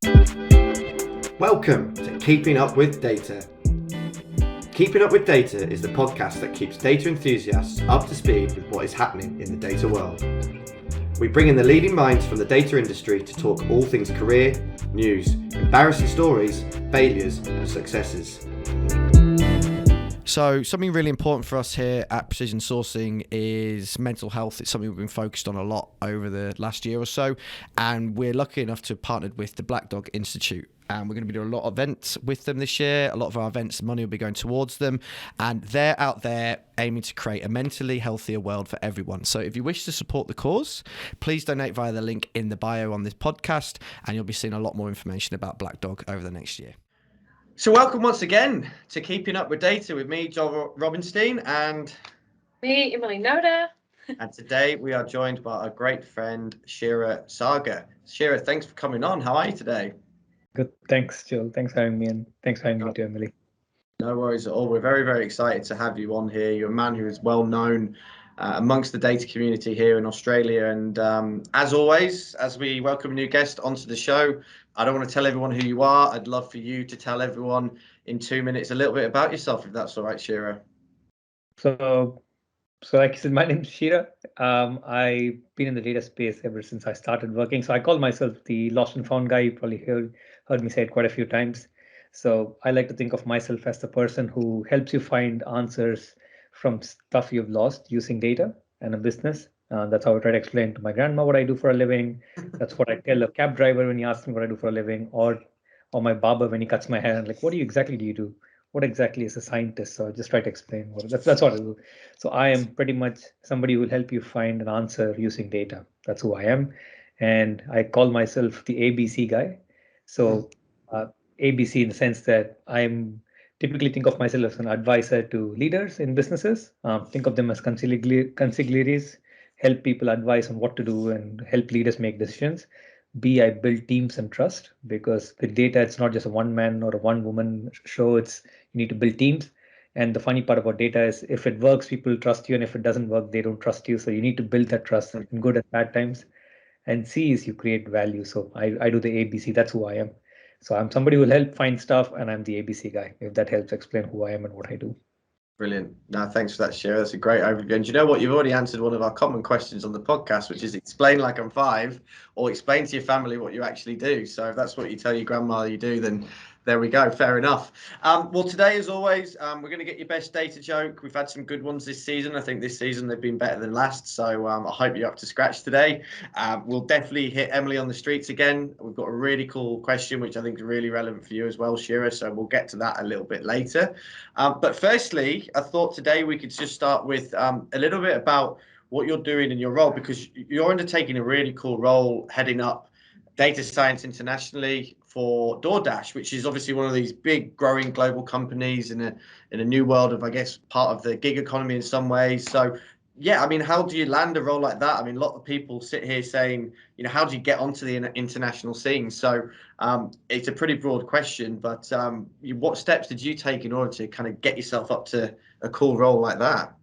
Welcome to Keeping Up with Data. Keeping Up with Data is the podcast that keeps data enthusiasts up to speed with what is happening in the data world. We bring in the leading minds from the data industry to talk all things career, news, embarrassing stories, failures and successes. So something really important for us here at Precision Sourcing is mental health. It's something we've been focused on a lot over the last year or so, and we're lucky enough to have partnered with the Black Dog Institute. And we're going to be doing a lot of events with them this year. A lot of our events, money will be going towards them. And they're out there aiming to create a mentally healthier world for everyone. So if you wish to support the cause, please donate via the link in the bio on this podcast, and you'll be seeing a lot more information about Black Dog over the next year. So welcome once again to Keeping Up with Data with me, Joel Robinstein, and me, Emily Noda. And today we are joined by our great friend, Kshira Saagar. Kshira, thanks for coming on. How are you today? Good. Thanks, Joel. Thanks for having me, and thanks for having me too, Emily. No worries at all. We're very, very excited to have you on here. You're a man who is well known amongst the data community here in Australia. And as always, as we welcome a new guest onto the show, I don't want to tell everyone who you are. I'd love for you to tell everyone in 2 minutes a little bit about yourself, if that's all right, Kshira. So like you said, my name is Kshira. I've been in the data space ever since I started working. So I call myself the lost and found guy. You probably heard me say it quite a few times. So I like to think of myself as the person who helps you find answers from stuff you've lost using data and a business. That's how I try to explain to my grandma what I do for a living. That's what I tell a cab driver when he asks me what I do for a living, or my barber when he cuts my hair. I'm like, what exactly do you do? What exactly is a scientist? So I just try to explain that's what I do. So I am pretty much somebody who will help you find an answer using data. That's who I am. And I call myself the ABC guy. So ABC in the sense that I'm typically think of myself as an advisor to leaders in businesses. Think of them as consigliaries, help people advise on what to do and help leaders make decisions. B, I build teams and trust, because with data, it's not just a one man or a one woman show. You need to build teams. And the funny part about data is if it works, people trust you. And if it doesn't work, they don't trust you. So you need to build that trust in good and bad times. And C is you create value. So I do the ABC. That's who I am. So I'm somebody who will help find stuff, and I'm the ABC guy, if that helps explain who I am and what I do. Brilliant. No, thanks for that, Kshira. That's a great overview. And you know what? You've already answered one of our common questions on the podcast, which is explain like I'm 5, or explain to your family what you actually do. So if that's what you tell your grandma you do, then there we go. Fair enough. Well, today, as always, we're going to get your best data joke. We've had some good ones this season. I think this season they've been better than last. So I hope you're up to scratch today. We'll definitely hit Emily on the streets again. We've got a really cool question, which I think is really relevant for you as well, Kshira. So we'll get to that a little bit later. But firstly, I thought today we could just start with a little bit about what you're doing in your role, because you're undertaking a really cool role heading up data science internationally for DoorDash, which is obviously one of these big growing global companies in a new world of, I guess, part of the gig economy in some ways. So yeah, I mean, how do you land a role like that? I mean, a lot of people sit here saying, you know, how do you get onto the international scene? So it's a pretty broad question, but what steps did you take in order to kind of get yourself up to a cool role like that?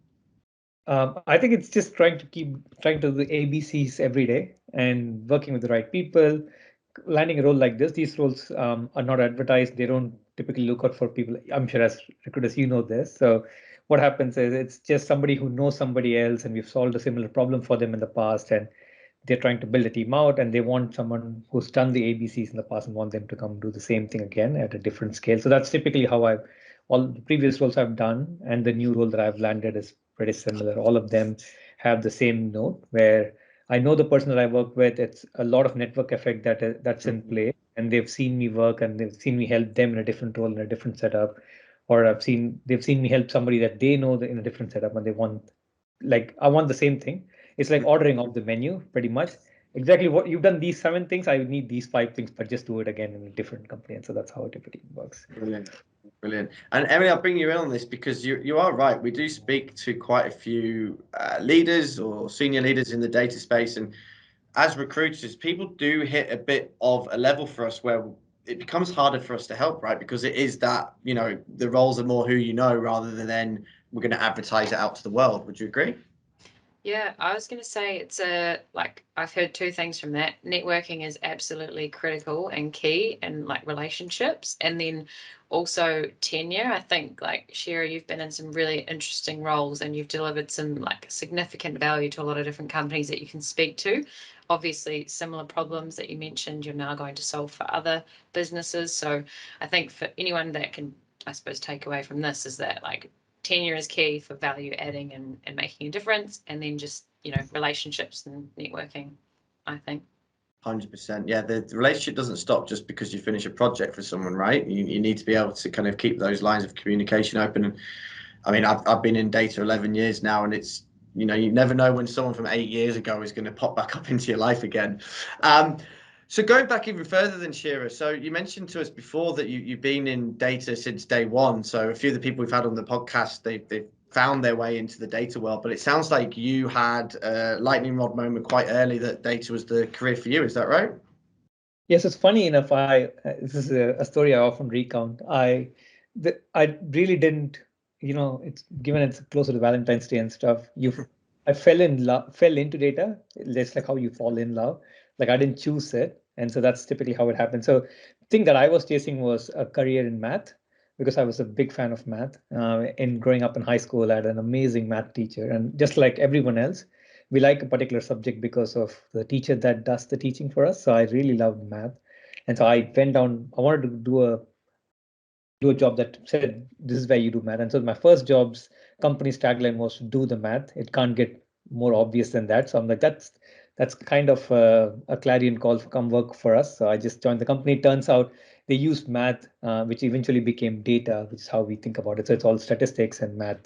I think it's just trying to do the ABCs every day and working with the right people. Landing a role like this, these roles are not advertised. They don't typically look out for people. I'm sure as recruiters, you know this. So what happens is it's just somebody who knows somebody else, and we've solved a similar problem for them in the past, and they're trying to build a team out, and they want someone who's done the ABCs in the past and want them to come do the same thing again at a different scale. So that's typically how all the previous roles I've done, and the new role that I've landed is pretty similar. All of them have the same note where I know the person that I work with. It's a lot of network effect that's in play, and they've seen me work and they've seen me help them in a different role, in a different setup, or they've seen me help somebody that they know in a different setup, and I want the same thing. It's like ordering off the menu, pretty much. Exactly what you've done, these 7 things, I would need these 5 things, but just do it again in a different company. And so that's how it typically works. Brilliant. And Emily, I'll bring you in on this because you are right. We do speak to quite a few leaders or senior leaders in the data space. And as recruiters, people do hit a bit of a level for us where it becomes harder for us to help, right? Because it is that, you know, the roles are more who you know rather than we're going to advertise it out to the world. Would you agree? Yeah, I was going to say it's I've heard two things from that. Networking is absolutely critical and key, and like relationships, and then also tenure. I think like Kshira, you've been in some really interesting roles and you've delivered some like significant value to a lot of different companies that you can speak to. Obviously, similar problems that you mentioned, you're now going to solve for other businesses. So I think for anyone that can, I suppose, take away from this is that like tenure is key for value adding and making a difference, and then just relationships and networking, I think. 100%. Yeah, the relationship doesn't stop just because you finish a project for someone, right? You need to be able to kind of keep those lines of communication open. And I mean, I've been in data 11 years now, and it's, you never know when someone from 8 years ago is going to pop back up into your life again. So going back even further than Kshira, so you mentioned to us before that you've been in data since day one. So a few of the people we've had on the podcast, they've found their way into the data world, but it sounds like you had a lightning rod moment quite early that data was the career for you. Is that right? Yes, it's funny enough. This is a story I often recount. I really didn't, it's given it's closer to Valentine's Day and stuff. I fell into data, just like how you fall in love. Like I didn't choose it, and so that's typically how it happened. So, the thing that I was chasing was a career in math because I was a big fan of math. In growing up in high school, I had an amazing math teacher, and just like everyone else, we like a particular subject because of the teacher that does the teaching for us. So I really loved math. And so I went down, I wanted to do a job that said, this is where you do math. And so my first job's company's tagline was do the math. It can't get more obvious than that. So I'm like, that's kind of a clarion call for come work for us. So I just joined the company. It turns out they used math, which eventually became data, which is how we think about it. So it's all statistics and math.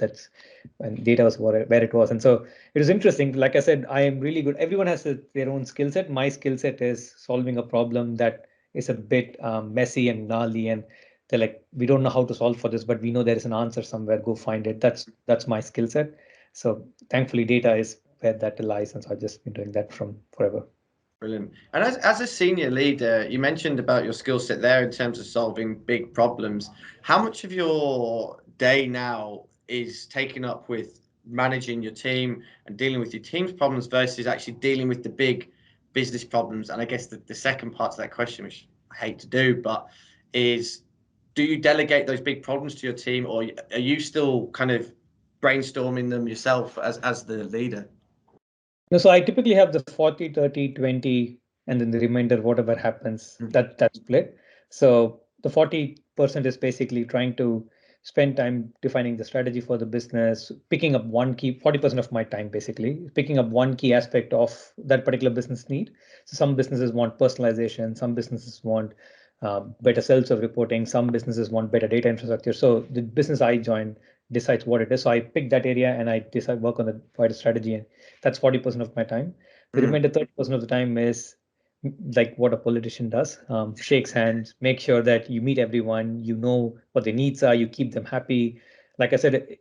And data was where it was. And so it was interesting. Like I said, I am really good. Everyone has their own skill set. My skill set is solving a problem that is a bit messy and gnarly, and they're like, we don't know how to solve for this, but we know there is an answer somewhere. Go find it. That's my skill set. So thankfully, data is where that lies, and so I've just been doing that from forever. Brilliant. And as a senior leader, you mentioned about your skill set there in terms of solving big problems. How much of your day now is taken up with managing your team and dealing with your team's problems versus actually dealing with the big business problems? And I guess the second part to that question, which I hate to do, but is, do you delegate those big problems to your team, or are you still kind of brainstorming them yourself as the leader? No, so I typically have the 40, 30, 20, and then the remainder, whatever happens, that split. So the 40% is basically trying to spend time defining the strategy for the business, picking up 40% of my time, basically, picking up one key aspect of that particular business need. So some businesses want personalization, some businesses want better self-serve reporting, some businesses want better data infrastructure. So the business I join decides what it is. So I pick that area and I decide work on the wider strategy, and that's 40% of my time. The remainder 30% of the time is like what a politician does, shakes hands, make sure that you meet everyone, you know what their needs are, you keep them happy. Like I said,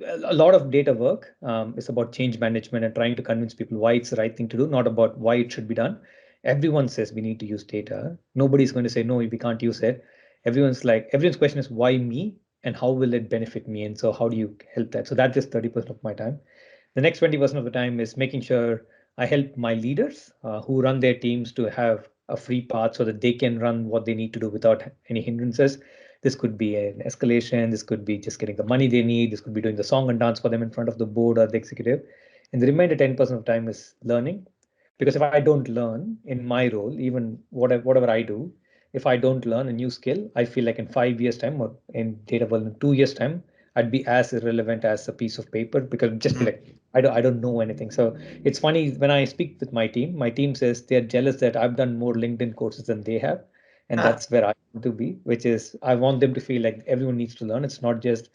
a lot of data work is about change management and trying to convince people why it's the right thing to do, not about why it should be done. Everyone says we need to use data. Nobody's going to say, no, we can't use it. Everyone's question is, why me? And how will it benefit me? And so how do you help that? So that's just 30% of my time. The next 20% of the time is making sure I help my leaders who run their teams to have a free path so that they can run what they need to do without any hindrances. This could be an escalation. This could be just getting the money they need. This could be doing the song and dance for them in front of the board or the executive. And the remainder 10% of time is learning. Because if I don't learn in my role, even whatever I do, if I don't learn a new skill, I feel like in 5 years' time or in data world in 2 years' time, I'd be as irrelevant as a piece of paper because just be like, I don't know anything. So it's funny when I speak with my team says they're jealous that I've done more LinkedIn courses than they have. And that's where I want to be, which is I want them to feel like everyone needs to learn. It's not just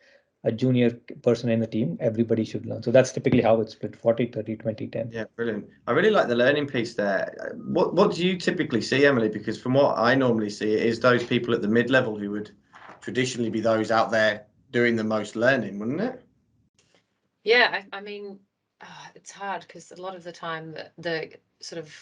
a junior person in the team. Everybody should learn. So that's typically how it's split 40, 30, 20, 10. Yeah, brilliant. I really like the learning piece there. What do you typically see, Emily? Because from what I normally see, it is those people at the mid-level who would traditionally be those out there doing the most learning, wouldn't it? Yeah, I mean, it's hard because a lot of the time the sort of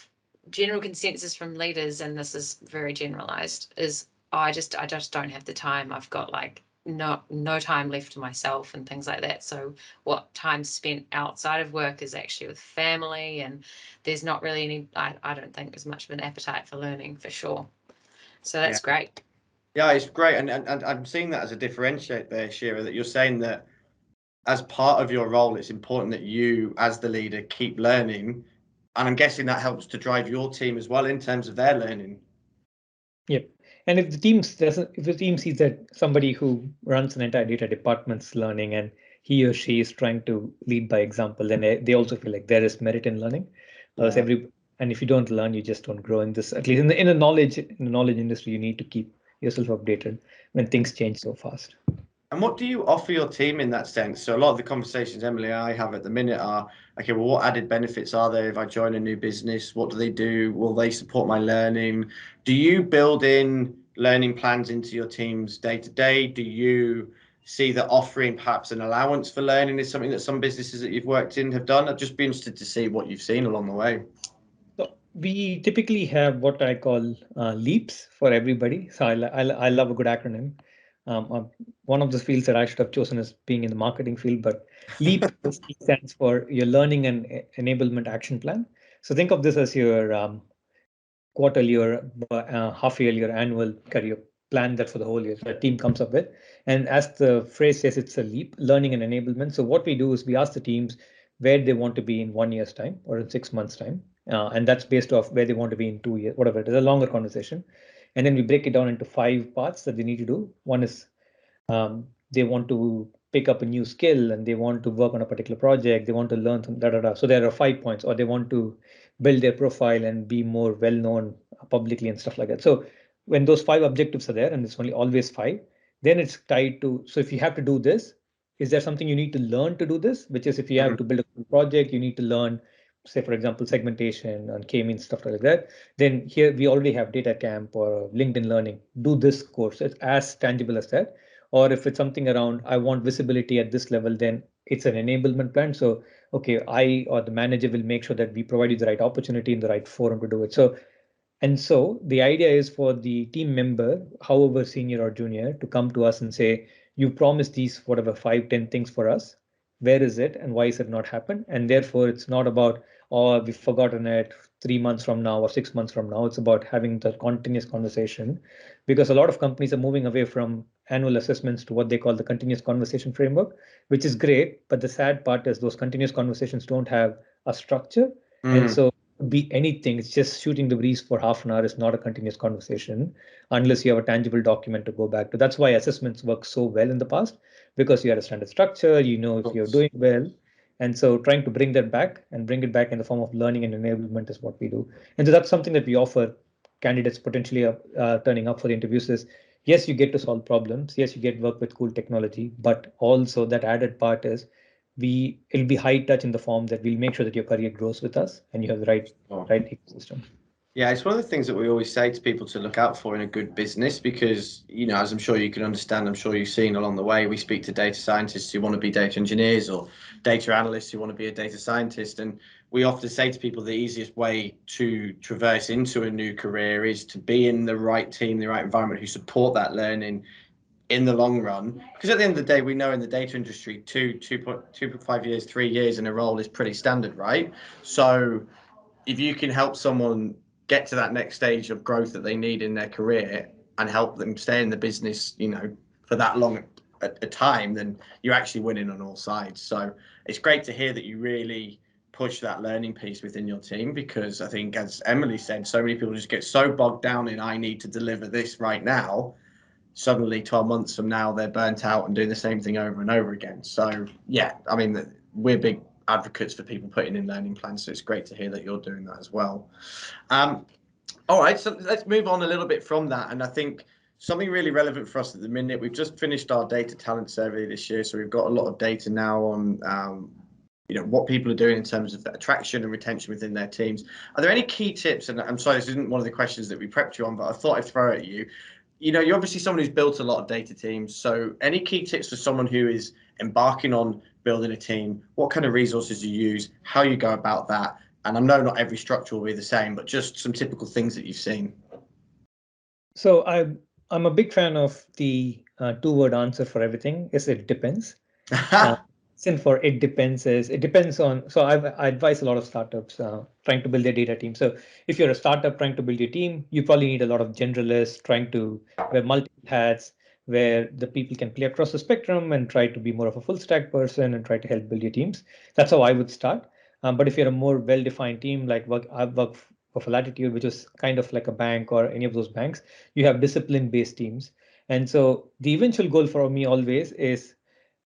general consensus from leaders, and this is very generalized, is I just don't have the time. I've got like no time left to myself and things like that. So what time spent outside of work is actually with family, and there's not really any, I don't think there's much of an appetite for learning for sure. So that's great. Yeah, it's great. And I'm seeing that as a differentiate there, Kshira, that you're saying that as part of your role, it's important that you, as the leader, keep learning. And I'm guessing that helps to drive your team as well in terms of their learning. Yep. And if the team sees that somebody who runs an entire data department's learning and he or she is trying to lead by example, then they also feel like there is merit in learning. And if you don't learn, you just don't grow in this. At least in the knowledge industry, you need to keep yourself updated when things change so fast. And what do you offer your team in that sense? So a lot of the conversations Emily and I have at the minute are, okay, well, what added benefits are there if I join a new business? What do they do? Will they support my learning? Do you build in learning plans into your team's day-to-day? Do you see that offering perhaps an allowance for learning is something that some businesses that you've worked in have done? I'd just be interested to see what you've seen along the way. So we typically have what I call leaps for everybody. So I love a good acronym. One of the fields that I should have chosen is being in the marketing field, but LEAP stands for your learning and enablement action plan. So think of this as your quarterly or half yearly or annual career plan that for the whole year the team comes up with. And as the phrase says, it's a leap, learning and enablement. So what we do is we ask the teams where they want to be in 1 year's time or in 6 months' time. And that's based off where they want to be in 2 years, whatever. It is a longer conversation. And then we break it down into 5 parts that they need to do. One is they want to pick up a new skill and they want to work on a particular project. They want to learn some So there are 5 points, or they want to build their profile and be more well known publicly and stuff like that. So when those 5 objectives are there, and it's only always 5, then it's tied to. So if you have to do this, is there something you need to learn to do this? Which is if you have to build a project, you need to learn, say, for example, segmentation and k-means, stuff like that. Then here we already have data camp or LinkedIn learning. Do this course. It's as tangible as that. Or if it's something around, I want visibility at this level, then it's an enablement plan. So, okay, I or the manager will make sure that we provide you the right opportunity in the right forum to do it. So the idea is for the team member, however senior or junior, to come to us and say, you promised these, whatever, 5, 10 things for us. Where is it and why is it not happened? And therefore, it's not about, oh, we've forgotten it 3 months from now or 6 months from now. It's about having the continuous conversation, because a lot of companies are moving away from annual assessments to what they call the continuous conversation framework, which is great. But the sad part is those continuous conversations don't have a structure. And so be anything. It's just shooting the breeze for half an hour is not a continuous conversation unless you have a tangible document to go back to. That's why assessments work so well in the past, because you had a standard structure, you know if you're doing well. And so trying to bring that back and bring it back in the form of learning and enablement is what we do. And so that's something that we offer candidates potentially turning up for the interviews is, yes, you get to solve problems. Yes, you get work with cool technology, but also that added part is it'll be high touch in the form that we'll make sure that your career grows with us and you have the right ecosystem. Yeah, it's one of the things that we always say to people to look out for in a good business, because, as I'm sure you can understand, I'm sure you've seen along the way, we speak to data scientists who want to be data engineers or data analysts who want to be a data scientist. And we often say to people the easiest way to traverse into a new career is to be in the right team, the right environment who support that learning in the long run. Because at the end of the day, we know in the data industry, 2.5 years, 3 years in a role is pretty standard, right? So if you can help someone get to that next stage of growth that they need in their career and help them stay in the business, for that long a time, then you're actually winning on all sides. So it's great to hear that you really push that learning piece within your team, because I think, as Emily said, so many people just get so bogged down in, I need to deliver this right now. Suddenly 12 months from now, they're burnt out and doing the same thing over and over again. So yeah, I mean, we're big advocates for people putting in learning plans. So it's great to hear that you're doing that as well. All right, so let's move on a little bit from that. And I think something really relevant for us at the minute, we've just finished our data talent survey this year. So we've got a lot of data now on, what people are doing in terms of attraction and retention within their teams. Are there any key tips? And I'm sorry, this isn't one of the questions that we prepped you on, but I thought I'd throw it at you. You're obviously someone who's built a lot of data teams. So any key tips for someone who is embarking on building a team? What kind of resources you use, how you go about that? And I know not every structure will be the same, but just some typical things that you've seen. So I'm a big fan of the two-word answer for everything is it depends. Reason for it depends is it depends on. So I advise a lot of startups trying to build their data team. So if you're a startup trying to build your team, you probably need a lot of generalists trying to wear multiple hats, where the people can play across the spectrum and try to be more of a full stack person and try to help build your teams. That's how I would start. But if you're a more well-defined team, like I've worked for Latitude, which is kind of like a bank or any of those banks, you have discipline-based teams. And so the eventual goal for me always is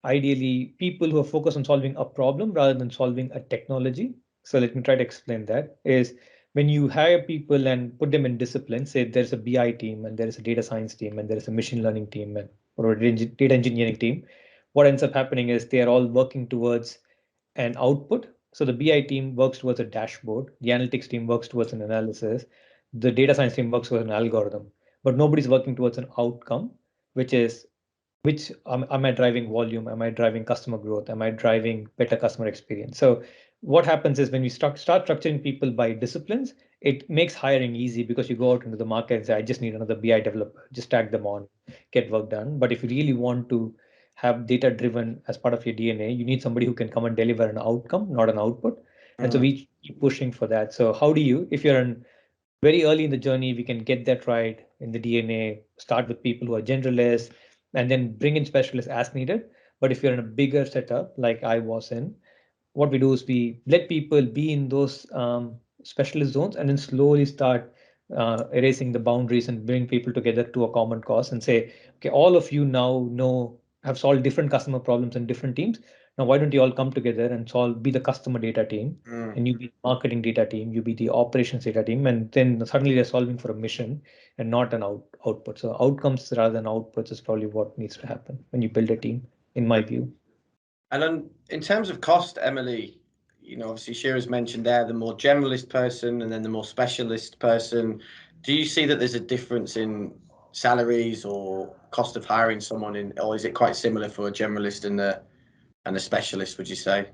ideally people who are focused on solving a problem rather than solving a technology. So let me try to explain that is when you hire people and put them in discipline, say there's a BI team and there is a data science team and there is a machine learning team and or a data engineering team, what ends up happening is they are all working towards an output. So the BI team works towards a dashboard, the analytics team works towards an analysis, the data science team works towards an algorithm, but nobody's working towards an outcome, which is which am I driving volume? Am I driving customer growth? Am I driving better customer experience? So what happens is when we start structuring people by disciplines, it makes hiring easy because you go out into the market and say, I just need another BI developer, just tag them on, get work done. But if you really want to have data driven as part of your DNA, you need somebody who can come and deliver an outcome, not an output. And so we keep pushing for that. So how do you, if you're in very early in the journey, we can get that right in the DNA, start with people who are generalists, and then bring in specialists as needed. But if you're in a bigger setup like I was in, what we do is we let people be in those specialist zones and then slowly start erasing the boundaries and bring people together to a common cause and say, okay, all of you now know have solved different customer problems in different teams. Now, why don't you all come together and solve, be the customer data team, and you be the marketing data team, you be the operations data team, and then suddenly they're solving for a mission and not an output. So outcomes rather than outputs is probably what needs to happen when you build a team, in my view. And then in terms of cost, Emily, obviously Kshira's mentioned there the more generalist person and then the more specialist person. Do you see that there's a difference in salaries or cost of hiring someone in, or is it quite similar for a generalist and a specialist, would you say?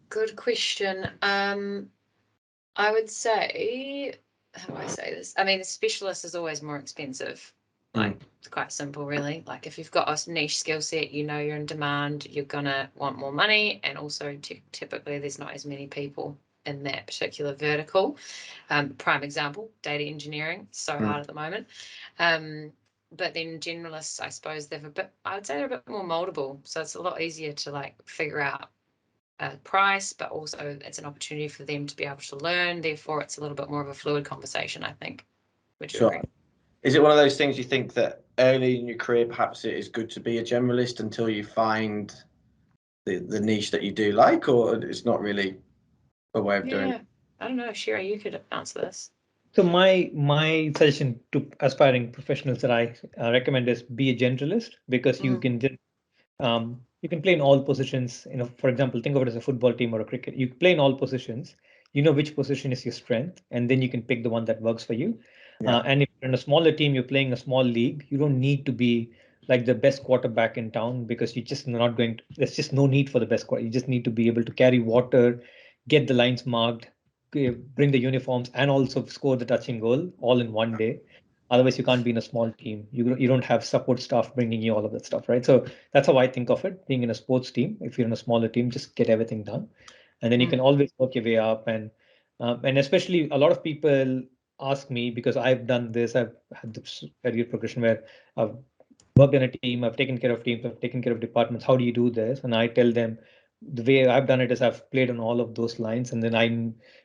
Good question. I would say, how do I say this? I mean, the specialist is always more expensive. Like, it's quite simple, really. Like, if you've got a niche skill set, you're in demand, you're gonna want more money, and also typically there's not as many people in that particular vertical. Prime example, data engineering, so hard at the moment. But then generalists, I suppose I would say they're a bit more moldable, so it's a lot easier to like figure out price, but also it's an opportunity for them to be able to learn. Therefore, it's a little bit more of a fluid conversation, I think. Would you agree? Is it one of those things you think that early in your career, perhaps it is good to be a generalist until you find the niche that you do like, or it's not really a way of doing it? I don't know, Kshira, you could answer this. So my suggestion to aspiring professionals that I recommend is be a generalist because you can just you can play in all positions. For example, think of it as a football team or a cricket. You play in all positions. You know which position is your strength, and then you can pick the one that works for you. And if you're in a smaller team, you're playing a small league. You don't need to be like the best quarterback in town because you're just not going to. There's just no need for the best quarterback. You just need to be able to carry water, get the lines marked, bring the uniforms, and also score the touching goal all in one day. Otherwise, you can't be in a small team. You don't have support staff bringing you all of that stuff, right? So that's how I think of it. Being in a sports team, if you're in a smaller team, just get everything done, and then you can always work your way up. And especially a lot of people ask me because I've done this. I've had this career progression where I've worked in a team. I've taken care of teams. I've taken care of departments. How do you do this? And I tell them the way I've done it is I've played on all of those lines, and then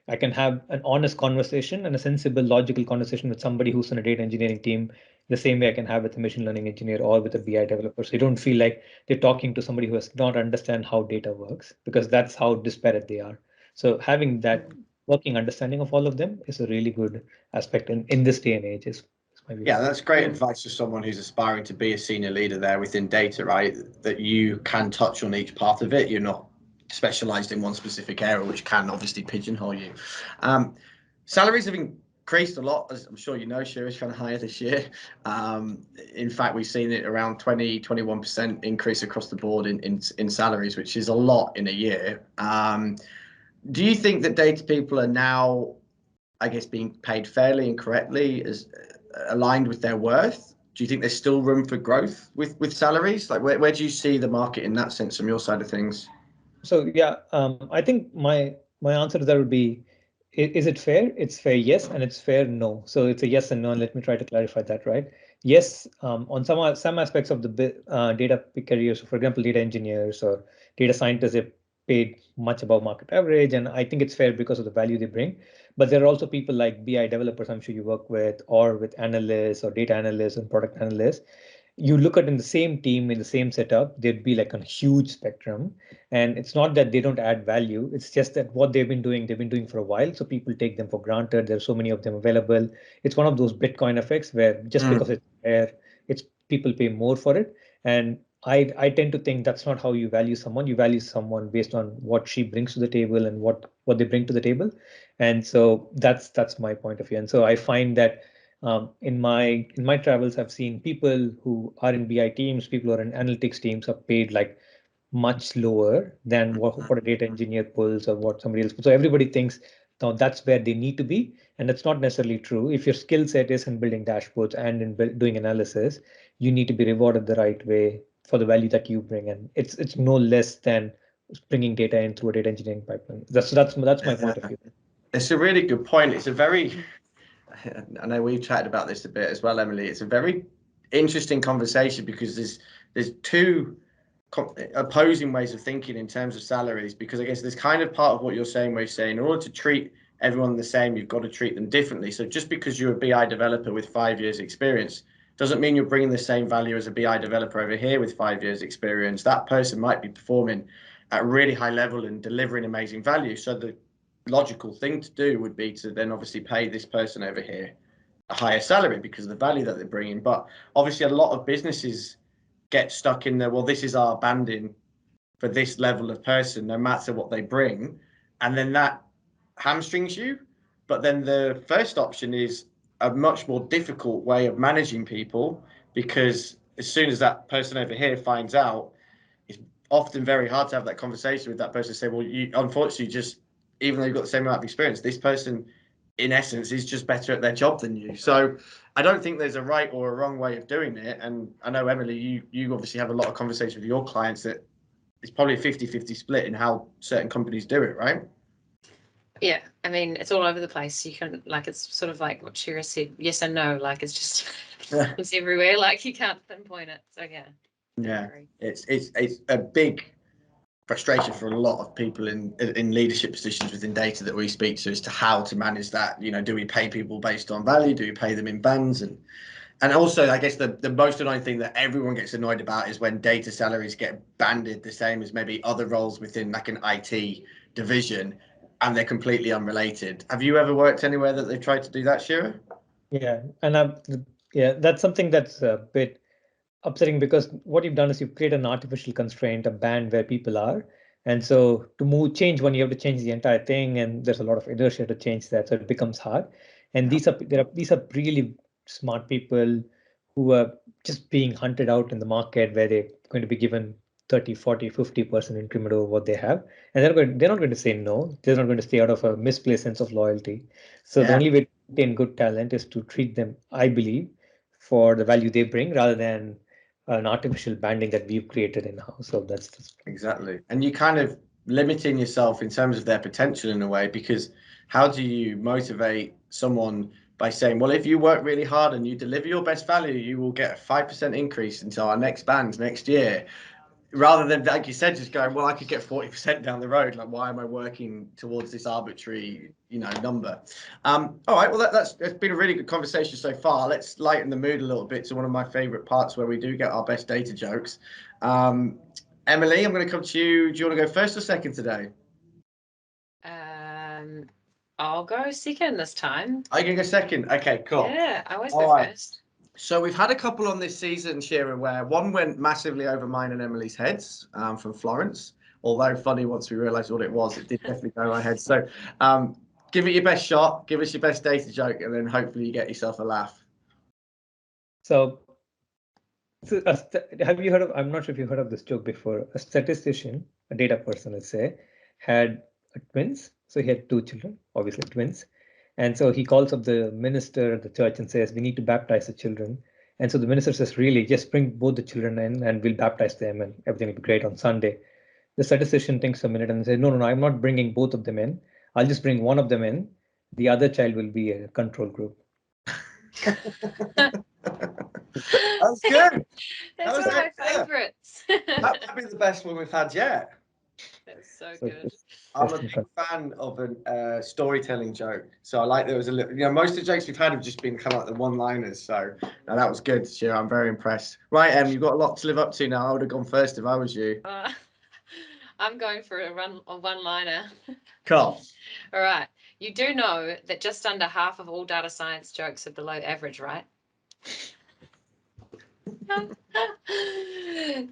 I can have an honest conversation and a sensible, logical conversation with somebody who's in a data engineering team, the same way I can have with a machine learning engineer or with a BI developer. So you don't feel like they're talking to somebody who does not understand how data works, because that's how disparate they are. So having that working understanding of all of them is a really good aspect in this day and age. Is my view. Yeah, that's great advice for someone who's aspiring to be a senior leader there within data, right? That you can touch on each part of it. You're not specialized in one specific area, which can obviously pigeonhole you. Salaries have increased a lot, as I'm sure you know. Kshira is kind of higher this year. In fact, we've seen it around 21% increase across the board in salaries, which is a lot in a year. Do you think that data people are now, I guess, being paid fairly and correctly, as aligned with their worth? do you think there's still room for growth with salaries? Like where do you see the market in that sense from your side of things? So yeah, I think my answer to that would be, is it fair? It's fair, yes, and it's fair, no. So it's a yes and no, and let me try to clarify that, right? Yes, on some aspects of the data careers, so for example, data engineers or data scientists, are paid much above market average, and I think it's fair because of the value they bring. But there are also people like BI developers, I'm sure you work with, or with analysts or data analysts and product analysts. You look at in the same team, in the same setup, there'd be like a huge spectrum. And it's not that they don't add value, it's just that what they've been doing for a while. So people take them for granted. There's so many of them available. It's one of those Bitcoin effects where just because it's rare, it's people pay more for it. And I tend to think that's not how you value someone. You value someone based on what she brings to the table and what they bring to the table. And so that's my point of view. And so I find that in my travels, I've seen people who are in BI teams, people who are in analytics teams are paid like much lower than what a data engineer pulls or what somebody else pulls. So everybody thinks now that's where they need to be, and that's not necessarily true. If your skill set is in building dashboards and in doing analysis, you need to be rewarded the right way for the value that you bring, and it's no less than bringing data in through a data engineering pipeline. That's my point of view. It's a really good point. It's a very, I know we've chatted about this a bit as well, Emily. It's a very interesting conversation because there's two opposing ways of thinking in terms of salaries, because I guess there's kind of part of what you're saying where you're saying in order to treat everyone the same, you've got to treat them differently. So just because you're a BI developer with 5 years experience doesn't mean you're bringing the same value as a BI developer over here with 5 years experience. That person might be performing at a really high level and delivering amazing value. So the logical thing to do would be to then obviously pay this person over here a higher salary because of the value that they're bringing. But obviously a lot of businesses get stuck in there. Well, this is our banding for this level of person, no matter what they bring. And then that hamstrings you. But then the first option is a much more difficult way of managing people, because as soon as that person over here finds out, it's often very hard to have that conversation with that person, say, well, you unfortunately just, even though you've got the same amount of experience, this person in essence is just better at their job than you. So I don't think there's a right or a wrong way of doing it. And I know, Emily, you obviously have a lot of conversations with your clients that it's probably a 50-50 split in how certain companies do it, right? Yeah, I mean, it's all over the place. You can, like, it's sort of like what Kshira said, yes and no. Like, it's just it's everywhere. Like, you can't pinpoint it. So yeah, it's a big frustration for a lot of people in leadership positions within data that we speak to as to how to manage that. You know, do we pay people based on value? Do we pay them in bands? And also, I guess the most annoying thing that everyone gets annoyed about is when data salaries get banded the same as maybe other roles within like an IT division, and they're completely unrelated. Have you ever worked anywhere that they've tried to do that, Kshira? Yeah, and that's something that's a bit upsetting, because what you've done is you've created an artificial constraint, a band where people are. And so to change one, you have to change the entire thing, and there's a lot of inertia to change that, so it becomes hard. And these are really smart people who are just being hunted out in the market, where they're going to be given 30, 40, 50% increment over what they have. And they're not going to say no. They're not going to stay out of a misplaced sense of loyalty. So the only way to maintain good talent is to treat them, I believe, for the value they bring, rather than an artificial banding that we've created in-house. So that's exactly. And you kind of limiting yourself in terms of their potential in a way, because how do you motivate someone by saying, well, if you work really hard and you deliver your best value, you will get a 5% increase until our next band next year, rather than, like you said, just going, well, I could get 40% down the road. Like, why am I working towards this arbitrary, number? All right, well, it's been a really good conversation so far. Let's lighten the mood a little bit to one of my favorite parts where we do get our best data jokes. Emily, I'm going to come to you. Do you want to go first or second today? I'll go second this time. I can go second. Okay, cool. Yeah, I always go first. So we've had a couple on this season, Kshira, where one went massively over mine and Emily's heads, from Florence. Although funny, once we realised what it was, it did definitely go over my head. So give it your best shot, give us your best data joke, and then hopefully you get yourself a laugh. So have you heard of, I'm not sure if you've heard of this joke before. A statistician, a data person, let's say, had twins. So he had two children, obviously twins. And so he calls up the minister at the church and says, we need to baptize the children. And so the minister says, really, just bring both the children in and we'll baptize them and everything will be great on Sunday. The statistician thinks a minute and says, no, I'm not bringing both of them in. I'll just bring one of them in. The other child will be a control group. That's good. That's one of my favorites. That'd be the best one we've had yet. That's so good. I'm a big fan of a storytelling joke. So I like there was a little, most of the jokes we've had have just been kind of like the one-liners. So that was good, Kshira. I'm very impressed. Right, Em, you've got a lot to live up to now. I would have gone first if I was you. I'm going for a one-liner. Cool. All right. You do know that just under half of all data science jokes are below average, right?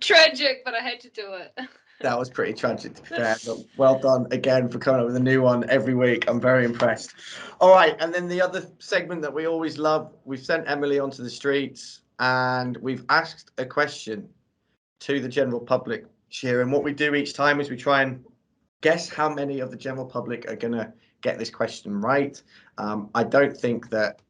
Tragic, but I had to do it. That was pretty tragic, to be fair. But well done again for coming up with a new one every week. I'm very impressed. All right, and then the other segment that we always love, we've sent Emily onto the streets and we've asked a question to the general public, Kshira. And what we do each time is we try and guess how many of the general public are going to get this question right. I don't think that,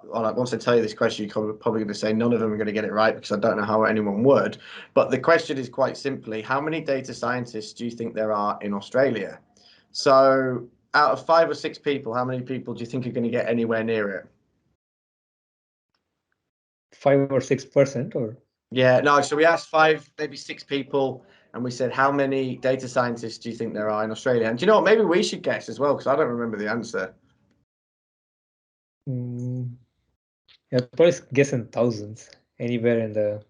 once I tell you this question, you're probably going to say none of them are going to get it right because I don't know how anyone would. But the question is quite simply, how many data scientists do you think there are in Australia? So out of 5 or 6 people, how many people do you think are going to get anywhere near it? 5 or 6%, or? Yeah, no, so we asked 5, maybe 6 people, and we said, how many data scientists do you think there are in Australia? And do you know what, maybe we should guess as well, because I don't remember the answer. Yeah, probably guessing thousands, anywhere in the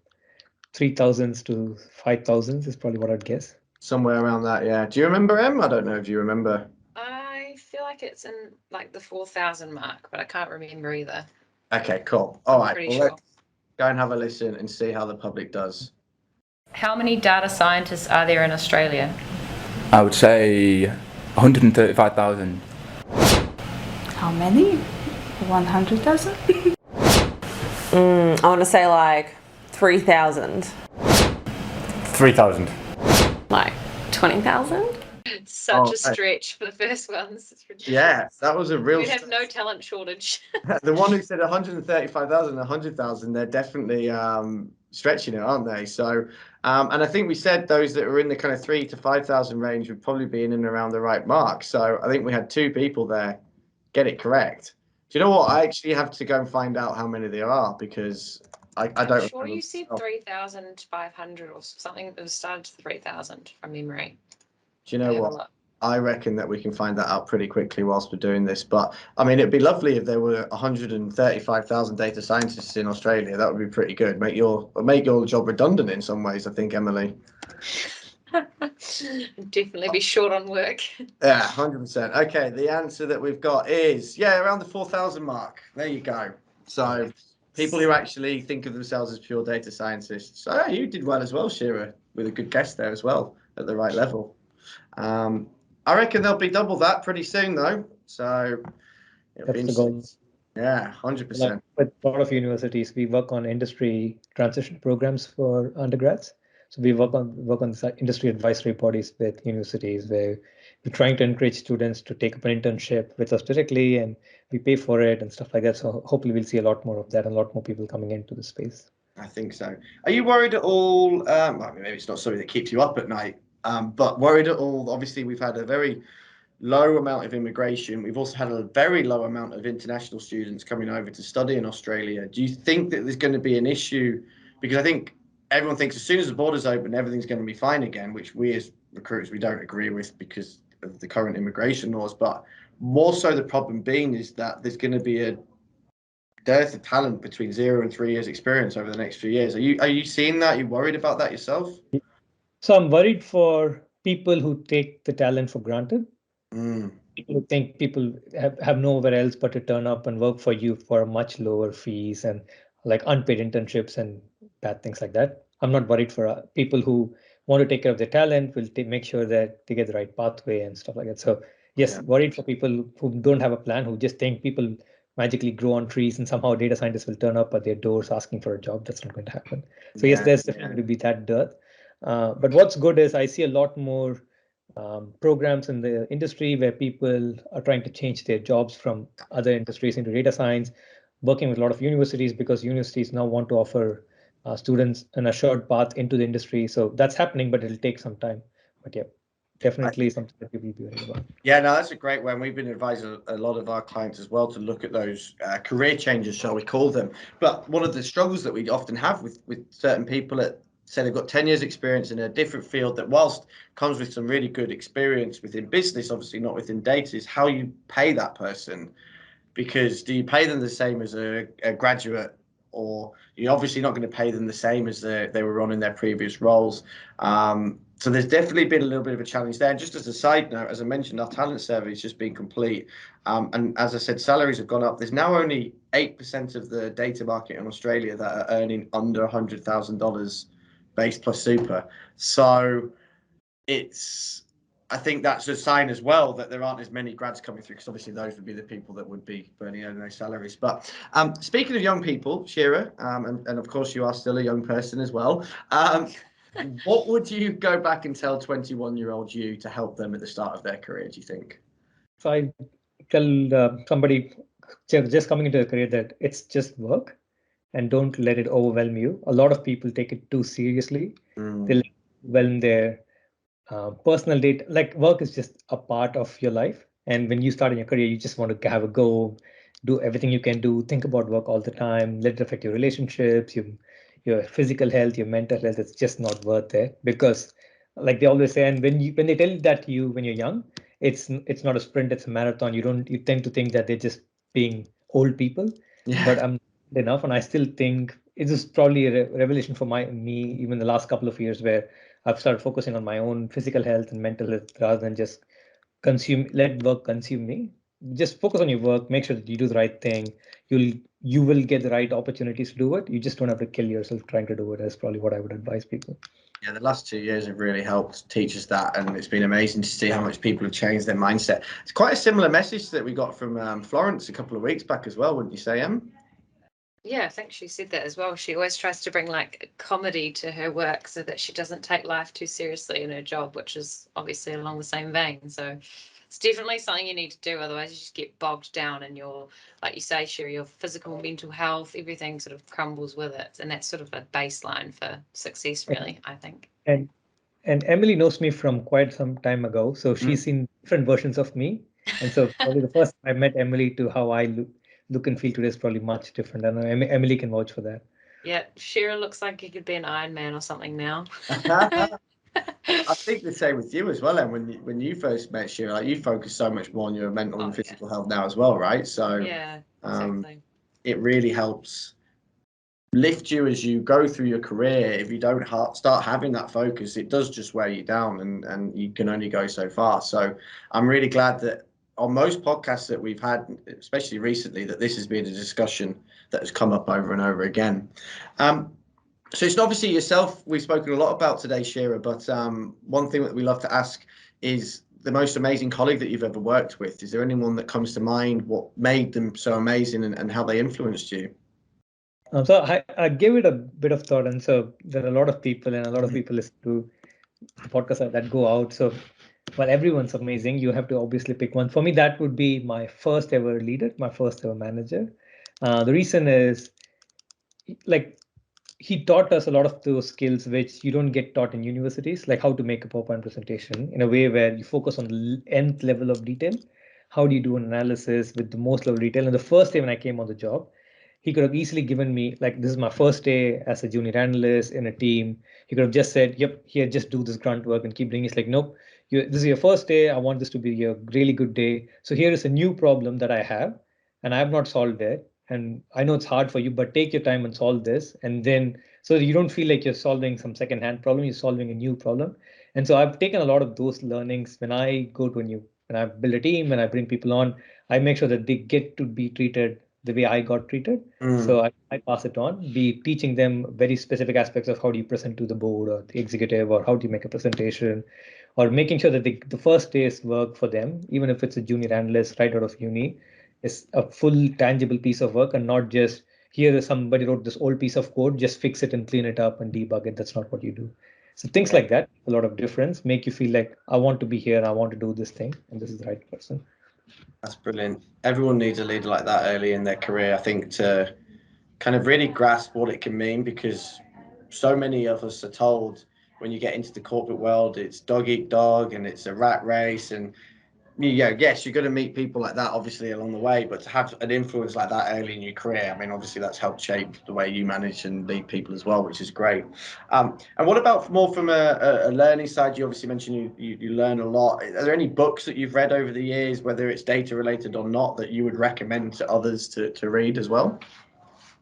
3,000s to 5,000s is probably what I'd guess. Somewhere around that, yeah. Do you remember, Em? I don't know if you remember. I feel like it's in like the 4,000 mark, but I can't remember either. Okay, cool. All right, Pretty well, sure. let's go and have a listen and see how the public does. How many data scientists are there in Australia? I would say 135,000. How many? 100,000? I want to say like 3,000. 3,000. Like 20,000? Such a stretch for the first ones. It's ridiculous. Yeah, that was a real. We have no talent shortage. The one who said 135,000, 100,000, they're definitely stretching it, aren't they? So, and I think we said those that are in the kind of 3,000 to 5,000 range would probably be in and around the right mark. So I think we had 2 people there get it correct. Do you know what? I actually have to go and find out how many there are because I don't. I'm sure you said 3,500 or something. It was started to 3,000 from memory. Do you know what? I reckon that we can find that out pretty quickly whilst we're doing this. But I mean, it'd be lovely if there were 135,000 data scientists in Australia. That would be pretty good. Make your job redundant in some ways, I think, Emily. Definitely be short on work. Yeah, 100%. Okay, the answer that we've got is, around the 4,000 mark. There you go. So people who actually think of themselves as pure data scientists. So you did well as well, Kshira, with a good guess there as well at the right level. I reckon there'll be double that pretty soon, though. So it'll be interesting. Yeah, 100%. With a lot of universities, we work on industry transition programs for undergrads. So we work on industry advisory bodies with universities where we're trying to encourage students to take up an internship with us directly, and we pay for it and stuff like that. So hopefully we'll see a lot more of that and a lot more people coming into the space. I think so. Are you worried at all? I mean, maybe it's not something that keeps you up at night, but worried at all? Obviously, we've had a very low amount of immigration. We've also had a very low amount of international students coming over to study in Australia. Do you think that there's going to be an issue? Because I think everyone thinks as soon as the borders open, everything's going to be fine again, which we as recruiters, we don't agree with because of the current immigration laws. But more so the problem being is that there's going to be a dearth of talent between 0 and 3 years experience over the next few years. Are you seeing that? Are you worried about that yourself? So I'm worried for people who take the talent for granted. People who think people have nowhere else but to turn up and work for you for much lower fees and like unpaid internships and bad things like that. I'm not worried for people who want to take care of their talent, will make sure that they get the right pathway and stuff like that. So yes, worried for people who don't have a plan, who just think people magically grow on trees and somehow data scientists will turn up at their doors asking for a job. That's not going to happen. So yes, there's definitely going to be that dearth. But what's good is I see a lot more programs in the industry where people are trying to change their jobs from other industries into data science. working with a lot of universities because universities now want to offer students an assured path into the industry. So that's happening, but it'll take some time. But yeah, definitely something that we will be worried about. Yeah, no, that's a great one. We've been advising a lot of our clients as well to look at those career changes, shall we call them. But one of the struggles that we often have with certain people that say they've got 10 years experience in a different field that whilst comes with some really good experience within business, obviously not within data, is how you pay that person. Because do you pay them the same as a graduate, or you're obviously not going to pay them the same as they were on in their previous roles? So there's definitely been a little bit of a challenge there. And just as a side note, as I mentioned, our talent survey has just been complete. And as I said, salaries have gone up. There's now only 8% of the data market in Australia that are earning under $100,000 base plus super. So I think that's a sign as well that there aren't as many grads coming through, because obviously those would be the people that would be earning those salaries. But speaking of young people, Kshira, and of course you are still a young person as well, what would you go back and tell 21-year-old you to help them at the start of their career, do you think? So I tell somebody just coming into a career that it's just work and don't let it overwhelm you. A lot of people take it too seriously. They overwhelm their personal data. Like work is just a part of your life. And when you start in your career, you just want to have a go, do everything you can do, think about work all the time, let it affect your relationships, your physical health, your mental health. It's just not worth it, because like they always say, and when they tell that to you when you're young, it's not a sprint, it's a marathon. You tend to think that they're just being old people. Yeah. But I'm enough, and I still think it is probably a revelation for me even the last couple of years, where I've started focusing on my own physical health and mental health rather than just let work consume me. Just focus on your work, make sure that you do the right thing. You will get the right opportunities to do it. You just don't have to kill yourself trying to do it. That's probably what I would advise people. Yeah, the last 2 years have really helped teach us that, and it's been amazing to see how much people have changed their mindset. It's quite a similar message that we got from Florence a couple of weeks back as well, wouldn't you say, Em? Yeah, I think she said that as well. She always tries to bring like comedy to her work so that she doesn't take life too seriously in her job, which is obviously along the same vein. So it's definitely something you need to do. Otherwise, you just get bogged down in your, like you say, Sherry, your physical, mental health, everything sort of crumbles with it. And that's sort of a baseline for success, really, I think. And Emily knows me from quite some time ago, so she's seen different versions of me. And so probably the first time I met Emily to how I look and feel today is probably much different. And Emily can vouch for that. Yeah, Shira looks like he could be an Iron Man or something now. I think the same with you as well, Em. When you first met Shira, like you focus so much more on your mental and physical health now as well, right? So yeah, exactly. It really helps lift you as you go through your career. If you don't start having that focus, it does just wear you down, and you can only go so far. So I'm really glad that on most podcasts that we've had, especially recently, that this has been a discussion that has come up over and over again. So it's obviously yourself we've spoken a lot about today, Shira, but one thing that we love to ask is the most amazing colleague that you've ever worked with. Is there anyone that comes to mind, what made them so amazing, and how they influenced you? So I gave it a bit of thought, and so there are a lot of people, and a lot of people listen to the podcast that go out. So while everyone's amazing, you have to obviously pick one. For me, that would be my first ever leader, my first ever manager. The reason is, like, he taught us a lot of those skills which you don't get taught in universities, like how to make a PowerPoint presentation in a way where you focus on the nth level of detail. How do you do an analysis with the most level of detail? And the first day when I came on the job, he could have easily given me, like, this is my first day as a junior analyst in a team. He could have just said, yep, here, just do this grunt work and keep doing it. It's like, nope, this is your first day. I want this to be a really good day. So here is a new problem that I have, and I have not solved it. And I know it's hard for you, but take your time and solve this. And then, so you don't feel like you're solving some secondhand problem, you're solving a new problem. And so I've taken a lot of those learnings when I go to when I build a team, when I bring people on, I make sure that they get to be treated the way I got treated. So I pass it on, be teaching them very specific aspects of how do you present to the board or the executive, or how do you make a presentation, or making sure that the first day's work for them, even if it's a junior analyst right out of uni, is a full tangible piece of work, and not just here is somebody wrote this old piece of code, just fix it and clean it up and debug it. That's not what you do. So things like that, a lot of difference, make you feel like I want to be here, I want to do this thing, and this is the right person. That's brilliant. Everyone needs a leader like that early in their career, I think, to kind of really grasp what it can mean, because so many of us are told when you get into the corporate world, it's dog eat dog and it's a rat race. And yeah, yes, you're going to meet people like that obviously along the way, but to have an influence like that early in your career, I mean, obviously that's helped shape the way you manage and lead people as well, which is great. And what about more from a learning side? You obviously mentioned you learn a lot. Are there any books that you've read over the years, whether it's data related or not, that you would recommend to others to read as well?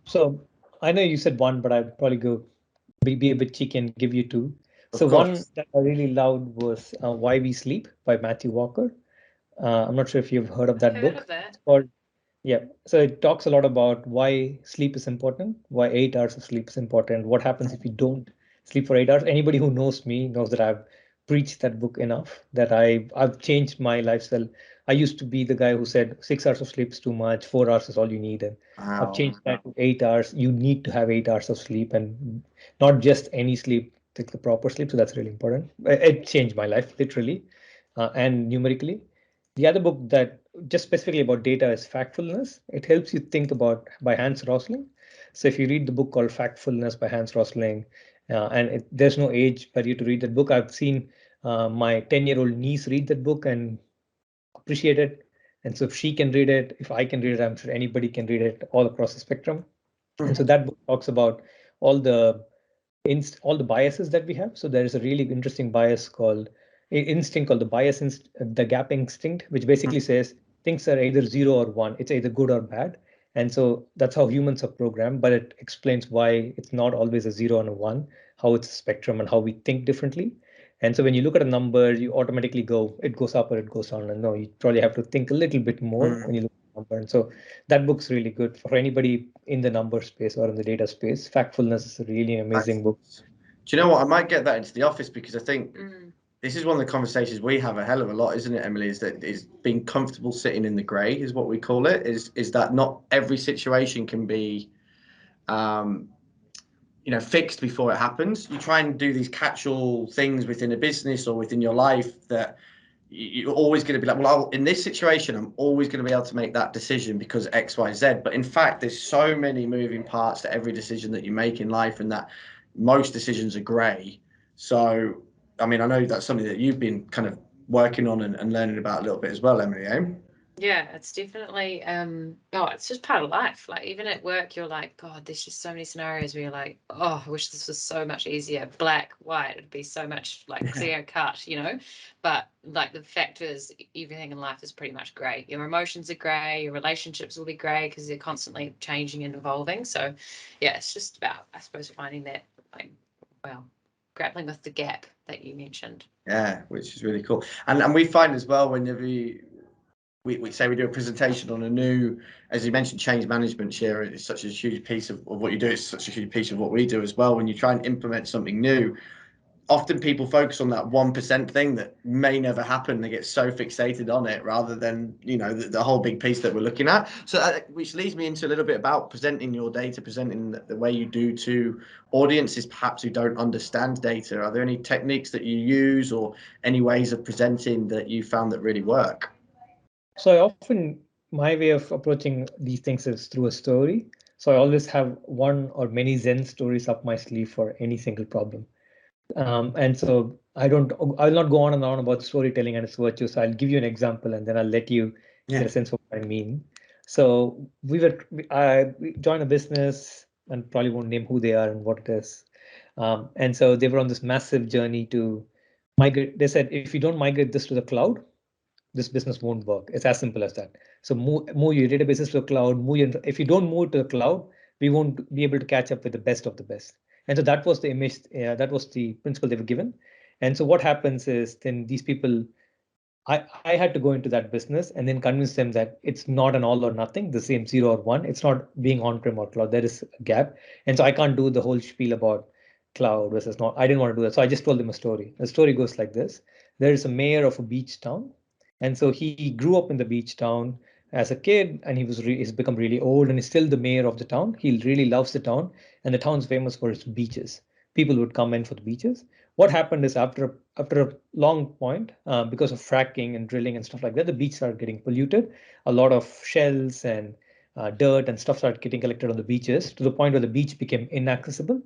So I know you said one, but I'd probably go be a bit cheeky and give you two. So Of one course. that I really loved was Why We Sleep by Matthew Walker. I'm not sure if you've heard of that Heard book. of that. It's called, yeah. So it talks a lot about why sleep is important, why 8 hours of sleep is important, what happens if you don't sleep for 8 hours. Anybody who knows me knows that I've preached that book enough, that I've changed my lifestyle. I used to be the guy who said 6 hours of sleep is too much, 4 hours is all you need. And I've Wow. changed that to 8 hours. You need to have 8 hours of sleep, and not just any sleep, like the proper sleep. So that's really important. It changed my life literally and numerically. The other book that just specifically about data is Factfulness. It helps you think about by Hans Rosling. So if you read the book called Factfulness by Hans Rosling, there's no age for you to read that book. I've seen my 10-year-old niece read that book and appreciate it. And so if she can read it, if I can read it, I'm sure anybody can read it all across the spectrum. And so that book talks about all the all the biases that we have. So there is a really interesting bias called instinct called the gap instinct, which basically says things are either 0 or 1. It's either good or bad. And so that's how humans are programmed, but it explains why it's not always a 0 and a 1, how it's a spectrum and how we think differently. And so when you look at a number, you automatically go, it goes up or it goes down. And no, you probably have to think a little bit more when you look at a number. And so that book's really good for anybody in the number space or in the data space. Factfulness is a really amazing book. Do you know what? I might get that into the office, because I think this is one of the conversations we have a hell of a lot, isn't it, Emily? Is being comfortable sitting in the grey is what we call it. Is that not every situation can be fixed before it happens. You try and do these catch-all things within a business or within your life that you're always going to be like, well, in this situation, I'm always going to be able to make that decision because X, Y, Z. But in fact, there's so many moving parts to every decision that you make in life, and that most decisions are grey. So, I mean, I know that's something that you've been kind of working on and learning about a little bit as well, Emily, eh? Yeah, it's definitely it's just part of life. Like even at work, you're like, God, there's just so many scenarios where you're like, oh, I wish this was so much easier. Black, white, it'd be so much like clear cut, But like the fact is everything in life is pretty much grey. Your emotions are grey, your relationships will be grey because they're constantly changing and evolving. So yeah, it's just about, I suppose, finding that grappling with the gap that you mentioned. Yeah, which is really cool. And we find as well, whenever we say we do a presentation on a new, as you mentioned, change management, Kshira, it's such a huge piece of what you do. It's such a huge piece of what we do as well. When you try and implement something new, often people focus on that 1% thing that may never happen. They get so fixated on it rather than, the whole big piece that we're looking at. So which leads me into a little bit about presenting your data, presenting the way you do to audiences perhaps who don't understand data. Are there any techniques that you use or any ways of presenting that you found that really work? So I often, my way of approaching these things is through a story. So I always have one or many Zen stories up my sleeve for any single problem. And so I'll not go on and on about storytelling and its virtues. So I'll give you an example and then I'll let you get a sense of what I mean. So we joined a business and probably won't name who they are and what it is. And so they were on this massive journey to migrate. They said, if you don't migrate this to the cloud, this business won't work. It's as simple as that. So move your databases to the cloud. If you don't move to the cloud, we won't be able to catch up with the best of the best. And so that was the image. That was the principle they were given. And so what happens is then these people, I had to go into that business and then convince them that it's not an all or nothing, the same 0 or 1. It's not being on-prem or cloud. There is a gap. And so I can't do the whole spiel about cloud versus not. I didn't want to do that. So I just told them a story. The story goes like this. There is a mayor of a beach town. And so he grew up in the beach town as a kid, and he's become really old, and he's still the mayor of the town. He really loves the town, and the town's famous for its beaches. People would come in for the beaches. what happened is after a long point, because of fracking and drilling and stuff like that, the beach started getting polluted. A lot of shells and dirt and stuff started getting collected on the beaches to the point where the beach became inaccessible.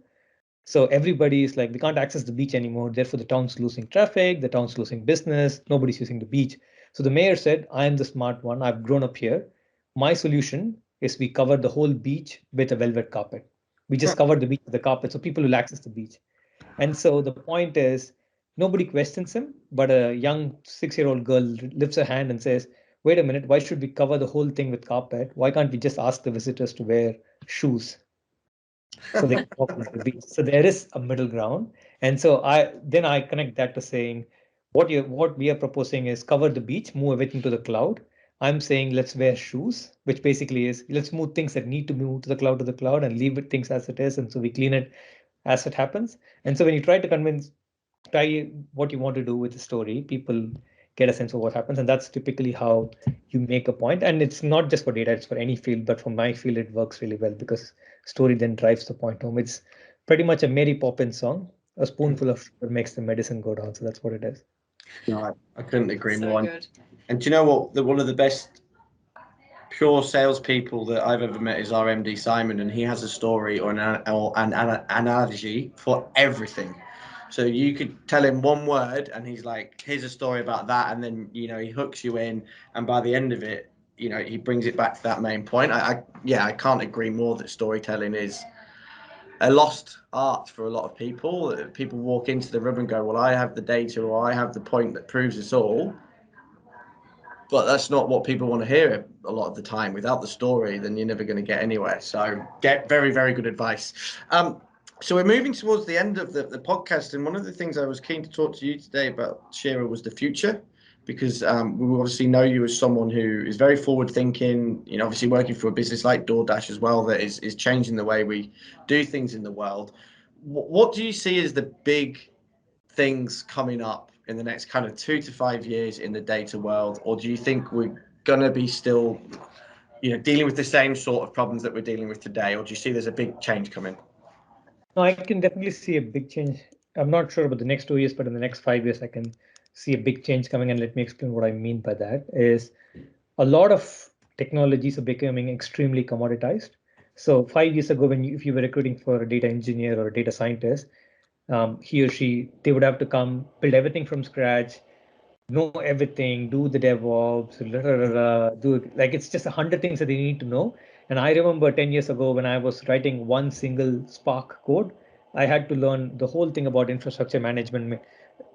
So everybody is like, we can't access the beach anymore. Therefore, the town's losing traffic, the town's losing business, nobody's using the beach. So the mayor said, I am the smart one. I've grown up here. My solution is we cover the whole beach with a velvet carpet. We just cover the beach with the carpet so people will access the beach. And so the point is, nobody questions him, but a young 6-year-old girl lifts her hand and says, wait a minute, why should we cover the whole thing with carpet? Why can't we just ask the visitors to wear shoes? So they can walk on the beach. So there is a middle ground. And so I connect that to saying what we are proposing is cover the beach, move everything to the cloud. I'm saying let's wear shoes, which basically is let's move things that need to move to the cloud and leave it things as it is. And so we clean it as it happens. And so when you try what you want to do with the story, people get a sense of what happens. And that's typically how you make a point. And it's not just for data, it's for any field, but for my field, it works really well because story then drives the point home. It's pretty much a Mary Poppins song. A spoonful of sugar makes the medicine go down. So that's what it is. No, I couldn't agree So more. good. And do you know what? One of the best pure salespeople that I've ever met is our MD Simon, and he has a story or an analogy for everything. So you could tell him one word, and he's like, "Here's a story about that," and then he hooks you in, and by the end of it, he brings it back to that main point. I can't agree more that storytelling is a lost art for a lot of people. People walk into the room and go, "Well, I have the data, or I have the point that proves it's all." But that's not what people want to hear a lot of the time. Without the story, then you're never going to get anywhere. So get very, very good advice. So we're moving towards the end of the podcast. And one of the things I was keen to talk to you today about, Kshira, was the future. Because we obviously know you as someone who is very forward thinking, obviously working for a business like DoorDash as well, that is changing the way we do things in the world. What do you see as the big things coming up in the next kind of 2 to 5 years in the data world, or do you think we're gonna be still dealing with the same sort of problems that we're dealing with today, or do you see there's a big change coming? No, I can definitely see a big change. I'm not sure about the next 2 years, but in the next 5 years, I can see a big change coming. And let me explain what I mean by that is a lot of technologies are becoming extremely commoditized. So 5 years ago, if you were recruiting for a data engineer or a data scientist, he or she, they would have to come build everything from scratch, know everything, do the DevOps, it's just 100 things that they need to know. And I remember 10 years ago when I was writing one single Spark code, I had to learn the whole thing about infrastructure management,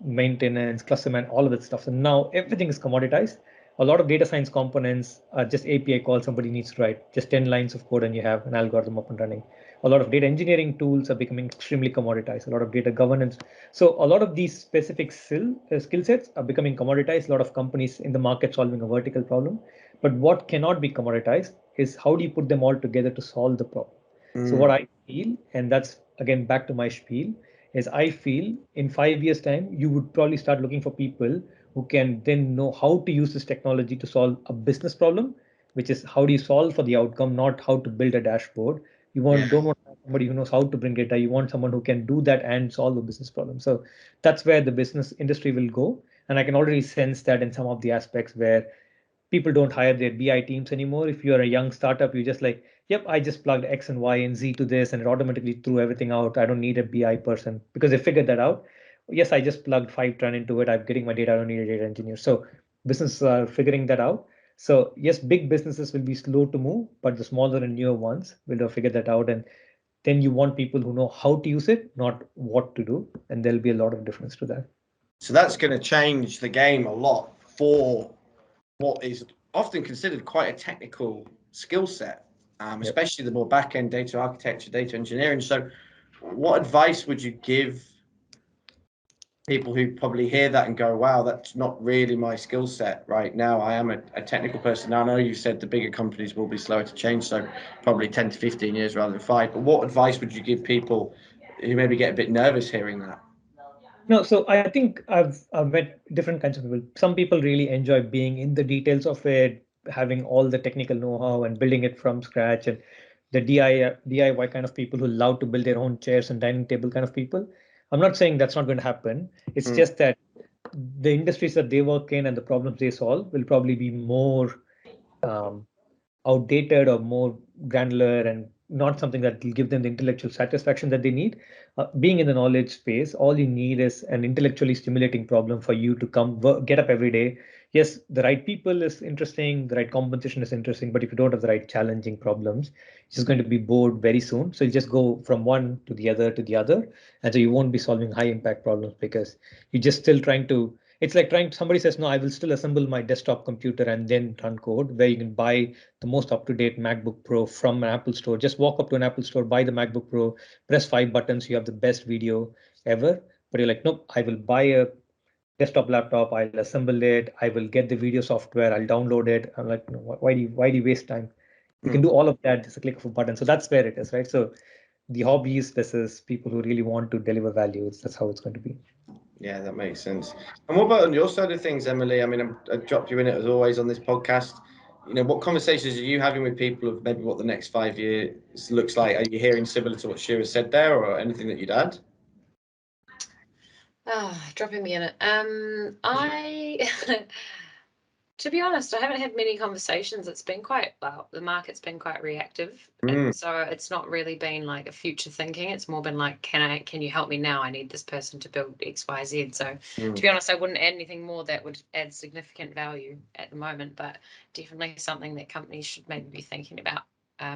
maintenance, cluster man, all of that stuff. So now everything is commoditized. A lot of data science components are just API calls somebody needs to write, just 10 lines of code and you have an algorithm up and running. A lot of data engineering tools are becoming extremely commoditized, a lot of data governance. So a lot of these specific skill sets are becoming commoditized. A lot of companies in the market solving a vertical problem. But what cannot be commoditized is how do you put them all together to solve the problem? So what I feel, and that's again back to my spiel, is I feel in 5 years' time, you would probably start looking for people who can then know how to use this technology to solve a business problem, which is how do you solve for the outcome, not how to build a dashboard. Don't want somebody who knows how to bring data. You want someone who can do that and solve a business problem. So that's where the business industry will go. And I can already sense that in some of the aspects where people don't hire their BI teams anymore. If you're a young startup, you just like, yep, I just plugged X and Y and Z to this and it automatically threw everything out. I don't need a BI person because they figured that out. Yes, I just plugged Fivetran into it. I'm getting my data. I don't need a data engineer. So businesses are figuring that out. So yes, big businesses will be slow to move, but the smaller and newer ones will figure that out. And then you want people who know how to use it, not what to do. And there'll be a lot of difference to that. So that's going to change the game a lot for what is often considered quite a technical skill set, especially the more back-end data architecture, data engineering. So what advice would you give people who probably hear that and go, wow, that's not really my skill set right now? I am a technical person. Now, I know you said the bigger companies will be slower to change, so probably 10 to 15 years rather than 5. But what advice would you give people who maybe get a bit nervous hearing that? No, so I think I've met different kinds of people. Some people really enjoy being in the details of it, having all the technical know-how and building it from scratch, and the DIY kind of people who love to build their own chairs and dining table kind of people. I'm not saying that's not going to happen. It's just that the industries that they work in and the problems they solve will probably be more outdated or more granular and not something that will give them the intellectual satisfaction that they need. Being in the knowledge space, all you need is an intellectually stimulating problem for you to come get up every day. Yes, the right people is interesting, the right compensation is interesting, but if you don't have the right challenging problems, you're just going to be bored very soon. So you just go from one to the other to the other. And so you won't be solving high impact problems because you're just still trying to, it's like somebody says, no, I will still assemble my desktop computer and then run code, where you can buy the most up-to-date MacBook Pro from an Apple store. Just walk up to an Apple store, buy the MacBook Pro, press 5 buttons, you have the best video ever. But you're like, nope, I will buy a desktop laptop, I'll assemble it, I will get the video software, I'll download it. I'm like, no, why do you waste time? You can do all of that just a click of a button. So that's where it is, right? So the hobbies versus people who really want to deliver value, that's how it's going to be. Yeah, that makes sense. And what about on your side of things, Emily? I mean, I dropped you in it as always on this podcast. What conversations are you having with people of maybe what the next 5 years looks like? Are you hearing similar to what Kshira said there, or anything that you'd add? Dropping me in it. To be honest, I haven't had many conversations. It's been the market's been quite reactive. And so it's not really been like a future thinking. It's more been like, can you help me now? I need this person to build X, Y, Z. So to be honest, I wouldn't add anything more that would add significant value at the moment, but definitely something that companies should maybe be thinking about.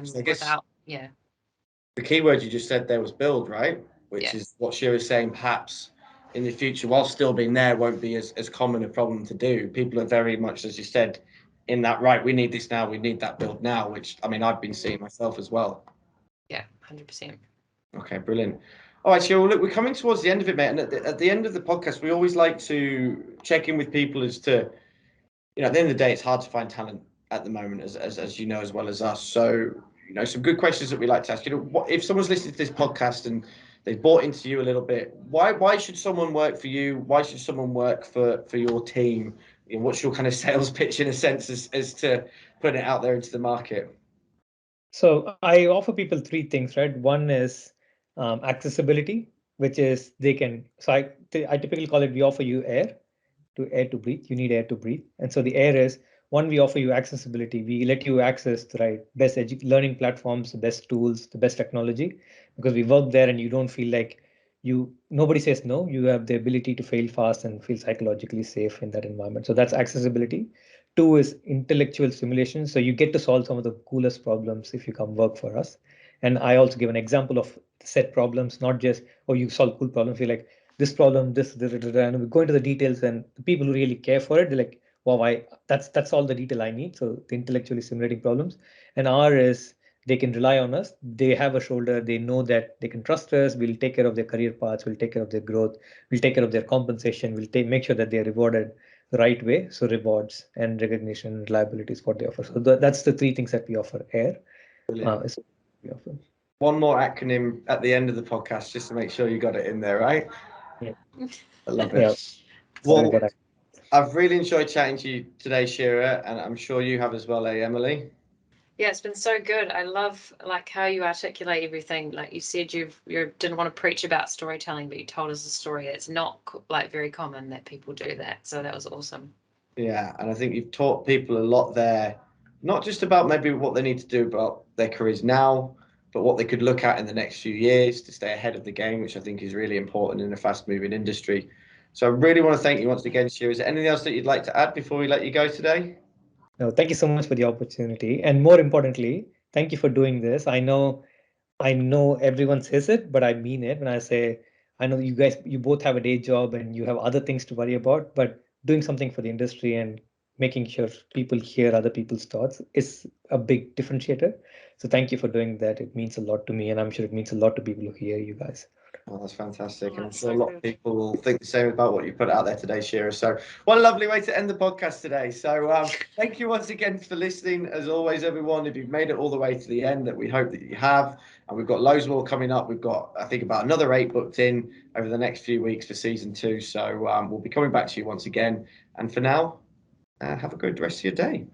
So I guess yeah. the key word you just said there was build, right? Which is what Kshira is saying, perhaps in the future, while still being there, won't be as common a problem to do. People are very much, as you said, in that, right, we need this now, we need that build now, which, I mean, I've been seeing myself as well. Yeah, 100%. Okay, brilliant. All right, Kshira, look, we're coming towards the end of it, mate. And at the end of the podcast, we always like to check in with people as to, at the end of the day, it's hard to find talent at the moment, as you know, as well as us. So, some good questions that we like to ask. What if someone's listening to this podcast and they've bought into you a little bit? Why should someone work for you? Why should someone work for your team? What's your kind of sales pitch in a sense as to putting it out there into the market? So I offer people three things, right? One is accessibility, which is they can. So I typically call it, we offer you air to breathe. You need air to breathe, and so the air is one. We offer you accessibility. We let you access the right best learning platforms, the best tools, the best technology, because we work there, and you don't feel like nobody says no. You have the ability to fail fast and feel psychologically safe in that environment. So that's accessibility. Two is intellectual stimulation. So you get to solve some of the coolest problems if you come work for us. And I also give an example of set problems, not just, oh, you solve cool problems. You're like, this problem, and we go into the details, and the people who really care for it, they're like, wow, that's all the detail I need. So the intellectually stimulating problems. And R is they can rely on us. They have a shoulder. They know that they can trust us. We'll take care of their career paths. We'll take care of their growth. We'll take care of their compensation. We'll make sure that they're rewarded the right way. So rewards and recognition, and reliability is what they offer. So that's the three things that we offer. Air is what we offer. One more acronym at the end of the podcast, just to make sure you got it in there, right? Yeah. I love it. Yeah. Well, I've really enjoyed chatting to you today, Kshira, and I'm sure you have as well, Emily. Yeah, it's been so good. I love like how you articulate everything. Like you said, you didn't want to preach about storytelling, but you told us a story. It's not like very common that people do that. So that was awesome. Yeah, and I think you've taught people a lot there, not just about maybe what they need to do about their careers now, but what they could look at in the next few years to stay ahead of the game, which I think is really important in a fast-moving industry. So I really want to thank you once again, Kshira. Is there anything else that you'd like to add before we let you go today? No, thank you so much for the opportunity. And more importantly, thank you for doing this. I know everyone says it, but I mean it when I say, I know you both have a day job and you have other things to worry about, but doing something for the industry and making sure people hear other people's thoughts is a big differentiator. So thank you for doing that. It means a lot to me, and I'm sure it means a lot to people who hear you guys. Oh, that's fantastic. Oh, And I'm that's sure so a lot good. of people will think the same about what you put out there today, Kshira. So what a lovely way to end the podcast today. So thank you once again for listening. As always, everyone, if you've made it all the way to the end, that we hope that you have. And we've got loads more coming up. We've got, I think, about another 8 booked in over the next few weeks for season 2. So we'll be coming back to you once again. And for now, have a good rest of your day.